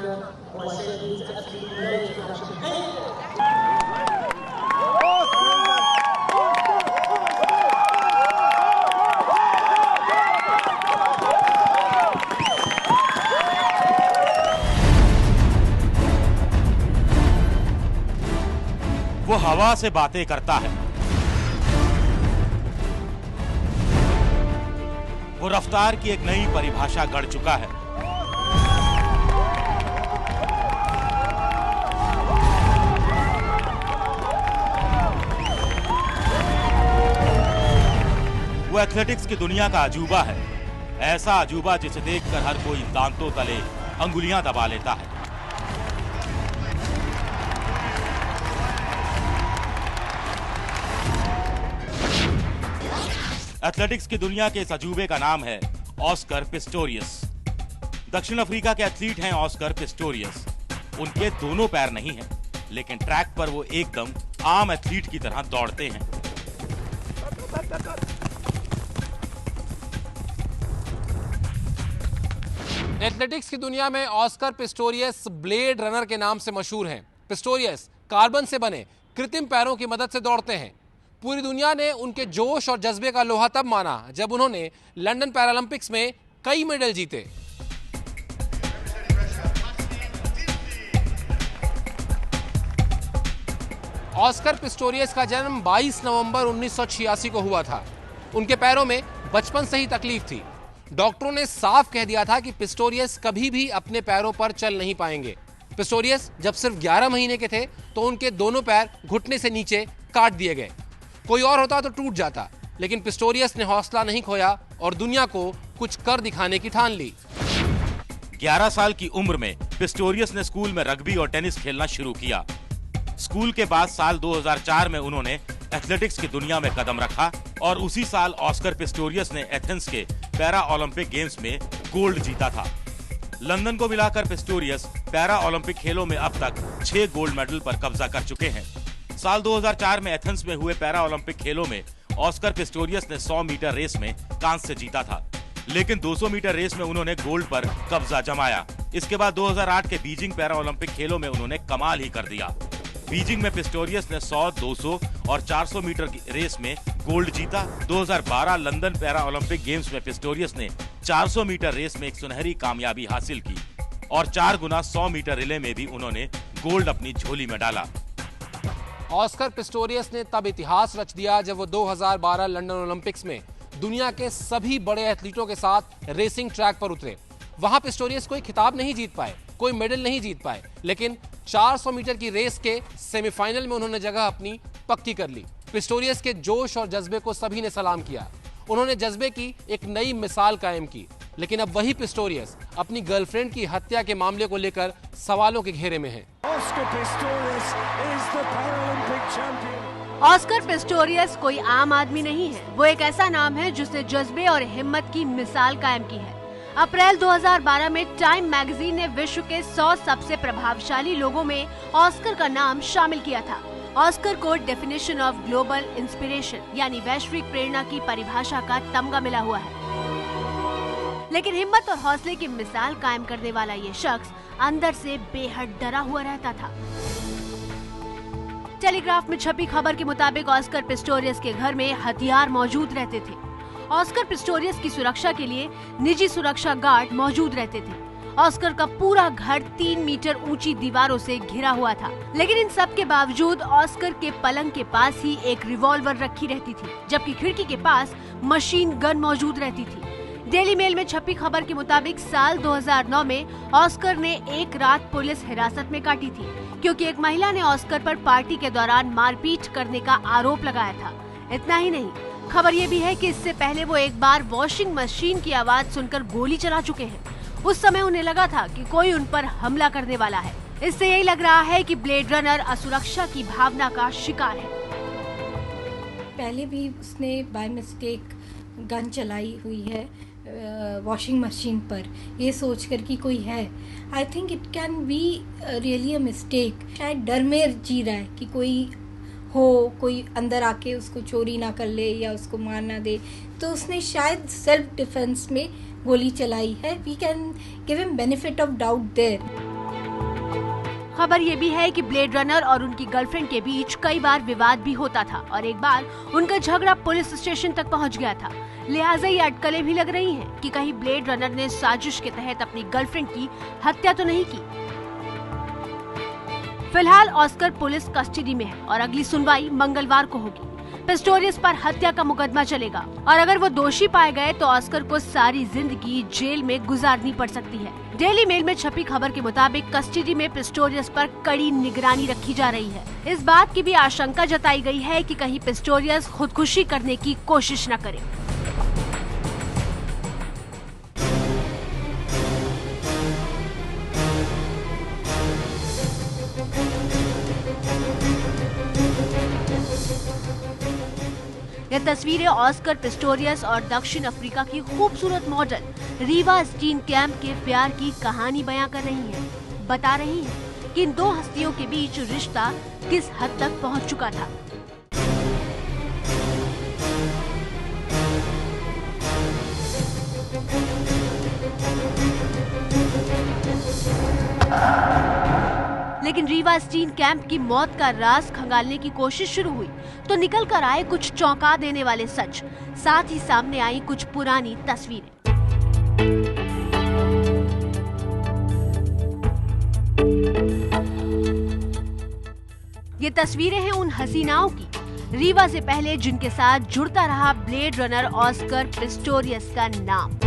वो हवा से बातें करता है, वो रफ्तार की एक नई परिभाषा गढ़ चुका है। वो एथलेटिक्स की दुनिया का अजूबा है, ऐसा अजूबा जिसे देखकर हर कोई दांतों तले अंगुलियां दबा लेता है। एथलेटिक्स की दुनिया के इस अजूबे का नाम है ऑस्कर पिस्टोरियस। दक्षिण अफ्रीका के एथलीट हैं ऑस्कर पिस्टोरियस। उनके दोनों पैर नहीं हैं, लेकिन ट्रैक पर वो एकदम आम एथलीट की तरह दौड़ते हैं। एथलेटिक्स की दुनिया में ऑस्कर पिस्टोरियस ब्लेड रनर के नाम से मशहूर हैं। पिस्टोरियस कार्बन से बने कृत्रिम पैरों की मदद से दौड़ते हैं। पूरी दुनिया ने उनके जोश और जज्बे का लोहा तब माना जब उन्होंने लंदन पैरालंपिक्स में कई मेडल जीते। ऑस्कर पिस्टोरियस का जन्म 22 नवंबर 1986 को हुआ था। उनके पैरों में बचपन से ही तकलीफ थी। डॉक्टरों ने साफ कह दिया था कि पिस्टोरियस कभी भी अपने पैरों पर चल नहीं पाएंगे। पिस्टोरियस जब सिर्फ 11 महीने के थे तो उनके दोनों पैर घुटने से नीचे काट दिए गए। कोई और होता तो टूट जाता, लेकिन पिस्टोरियस ने हौसला नहीं खोया और दुनिया को कुछ कर दिखाने की ठान ली। 11 साल की उम्र में पिस्टोरियस ने स्कूल में रग्बी और टेनिस खेलना शुरू किया। स्कूल के बाद साल 2004 में उन्होंने एथलेटिक्स की दुनिया में कदम रखा और उसी साल ऑस्कर पिस्टोरियस ने एथेंस के पैरा ओलंपिक गेम्स में गोल्ड जीता था। लंदन को मिलाकर पिस्टोरियस पैरा ओलंपिक खेलों में अब तक 6 गोल्ड मेडल पर कब्जा कर चुके हैं। साल 2004 में एथेंस में हुए पैरा ओलंपिक खेलों में ऑस्कर पिस्टोरियस ने 100 मीटर रेस में कांस्य जीता था, लेकिन 200 मीटर रेस में उन्होंने गोल्ड पर कब्जा जमाया। इसके बाद 2008 के बीजिंग पैरा ओलंपिक खेलों में उन्होंने कमाल ही कर दिया। बीजिंग में पिस्टोरियस ने 100, 200 और 400 मीटर की रेस में गोल्ड जीता। 2012 लंदन पैरा ओलंपिक गेम्स में पिस्टोरियस ने 400 मीटर रेस में एक सुनहरी कामयाबी हासिल की और 4 गुना 100 मीटर रिले में भी उन्होंने गोल्ड अपनी झोली में डाला। ऑस्कर पिस्टोरियस ने तब इतिहास रच दिया जब वो 2012 लंदन ओलंपिक्स में दुनिया के सभी बड़े एथलीटों के साथ रेसिंग ट्रैक पर उतरे। वहां पिस्टोरियस कोई खिताब नहीं जीत पाए, कोई मेडल नहीं जीत पाए, लेकिन 400 मीटर की रेस के सेमीफाइनल में उन्होंने जगह अपनी पक्की कर ली। पिस्टोरियस के जोश और जज्बे को सभी ने सलाम किया। उन्होंने जज्बे की एक नई मिसाल कायम की। लेकिन अब वही पिस्टोरियस अपनी गर्लफ्रेंड की हत्या के मामले को लेकर सवालों के घेरे में है। ऑस्कर पिस्टोरियस कोई आम आदमी नहीं है। वो एक ऐसा नाम है जिसने जज्बे और हिम्मत की मिसाल कायम की है। अप्रैल 2012 में टाइम मैगजीन ने विश्व के 100 सबसे प्रभावशाली लोगों में ऑस्कर का नाम शामिल किया था। ऑस्कर को डेफिनेशन ऑफ ग्लोबल इंस्पिरेशन यानी वैश्विक प्रेरणा की परिभाषा का तमगा मिला हुआ है। लेकिन हिम्मत और हौसले की मिसाल कायम करने वाला ये शख्स अंदर से बेहद डरा हुआ रहता था। टेलीग्राफ में छपी खबर के मुताबिक ऑस्कर पिस्टोरियस के घर में हथियार मौजूद रहते थे। ऑस्कर पिस्टोरियस की सुरक्षा के लिए निजी सुरक्षा गार्ड मौजूद रहते थे। ऑस्कर का पूरा घर 3 मीटर ऊंची दीवारों से घिरा हुआ था। लेकिन इन सब के बावजूद ऑस्कर के पलंग के पास ही एक रिवॉल्वर रखी रहती थी, जबकि खिड़की के पास मशीन गन मौजूद रहती थी। डेली मेल में छपी खबर के मुताबिक साल 2009 में ऑस्कर ने एक रात पुलिस हिरासत में काटी थी, क्योंकि एक महिला ने ऑस्कर पर पार्टी के दौरान मारपीट करने का आरोप लगाया था। इतना ही नहीं, खबर ये भी है कि इससे पहले वो एक बार वॉशिंग मशीन की आवाज सुनकर गोली चला चुके हैं। उस समय उन्हें लगा था कि कोई उन पर हमला करने वाला है। इससे यही लग रहा है कि ब्लेड रनर असुरक्षा की भावना का शिकार है। पहले भी उसने बाय मिस्टेक गन चलाई हुई है वॉशिंग मशीन पर, ये सोचकर कि कोई है। I think it can be really a mistake. शायद डर में जी रहा है कि कोई अंदर आके उसको चोरी ना कर ले या उसको मार ना दे, तो उसने शायद सेल्फ डिफेंस में गोली चलाई है। We can give him benefit of doubt there. खबर ये भी है कि ब्लेड रनर और उनकी गर्लफ्रेंड के बीच कई बार विवाद भी होता था और एक बार उनका झगड़ा पुलिस स्टेशन तक पहुंच गया था। लिहाजा ये अटकलें भी लग रही हैं कि कहीं ब्लेड रनर ने साजिश के तहत अपनी गर्लफ्रेंड की हत्या तो नहीं की। फिलहाल ऑस्कर पुलिस कस्टडी में है और अगली सुनवाई मंगलवार को होगी। पिस्टोरियस पर हत्या का मुकदमा चलेगा और अगर वो दोषी पाए गए तो ऑस्कर को सारी जिंदगी जेल में गुजारनी पड़ सकती है। डेली मेल में छपी खबर के मुताबिक कस्टडी में पिस्टोरियस पर कड़ी निगरानी रखी जा रही है। इस बात की भी आशंका जताई गई है कि कहीं पिस्टोरियस खुदकुशी करने की कोशिश न करे। ये तस्वीरें ऑस्कर पिस्टोरियस और दक्षिण अफ्रीका की खूबसूरत मॉडल रीवा स्टीनकैम्प के प्यार की कहानी बयां कर रही हैं। बता रही हैं कि इन दो हस्तियों के बीच रिश्ता किस हद तक पहुंच चुका था। लेकिन रीवा स्टीनकैम्प की मौत का राज खंगालने की कोशिश शुरू हुई तो निकल कर आए कुछ चौंका देने वाले सच, साथ ही सामने आई कुछ पुरानी तस्वीरें। ये तस्वीरें हैं उन हसीनाओं की रीवा से पहले जिनके साथ जुड़ता रहा ब्लेड रनर ऑस्कर पिस्टोरियस का नाम।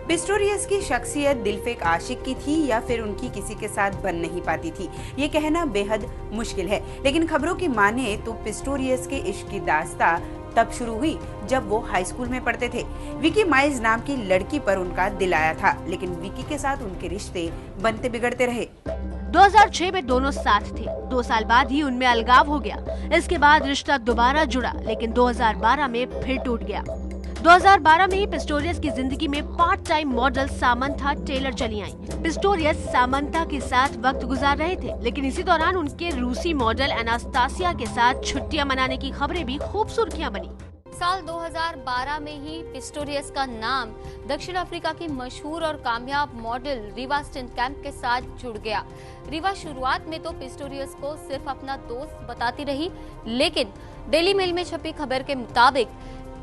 पिस्टोरियस की शख्सियत दिलफेक आशिक की थी या फिर उनकी किसी के साथ बन नहीं पाती थी, ये कहना बेहद मुश्किल है। लेकिन खबरों की माने तो पिस्टोरियस के इश्क की दास्तां तब शुरू हुई जब वो हाई स्कूल में पढ़ते थे। विकी माइल्स नाम की लड़की पर उनका दिल आया था, लेकिन विकी के साथ उनके रिश्ते बनते बिगड़ते रहे। 2006 में दोनों साथ थे। 2 साल बाद ही उनमें अलगाव हो गया। इसके बाद रिश्ता दोबारा जुड़ा, लेकिन 2012 में फिर टूट गया। 2012 में ही पिस्टोरियस की जिंदगी में part time model Samantha Taylor चली आईं। पिस्टोरियस सामंथा के साथ वक्त गुजार रहे थे, लेकिन इसी दौरान उनके रूसी मॉडल एनास्तासिया के साथ छुट्टियां मनाने की खबरें भी खूब सुर्खियां बनी। साल 2012 में ही पिस्टोरियस का नाम दक्षिण अफ्रीका की मशहूर और कामयाब मॉडल रीवा स्टीनकैम्प के साथ जुड़ गया। रीवा शुरुआत में तो पिस्टोरियस को सिर्फ अपना दोस्त बताती रही, लेकिन डेली मेल में छपी खबर के मुताबिक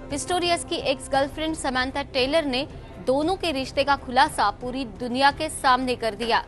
पिस्टोरियस की एक्स गर्लफ्रेंड समांथा टेलर ने दोनों के रिश्ते का खुलासा पूरी दुनिया के सामने कर दिया।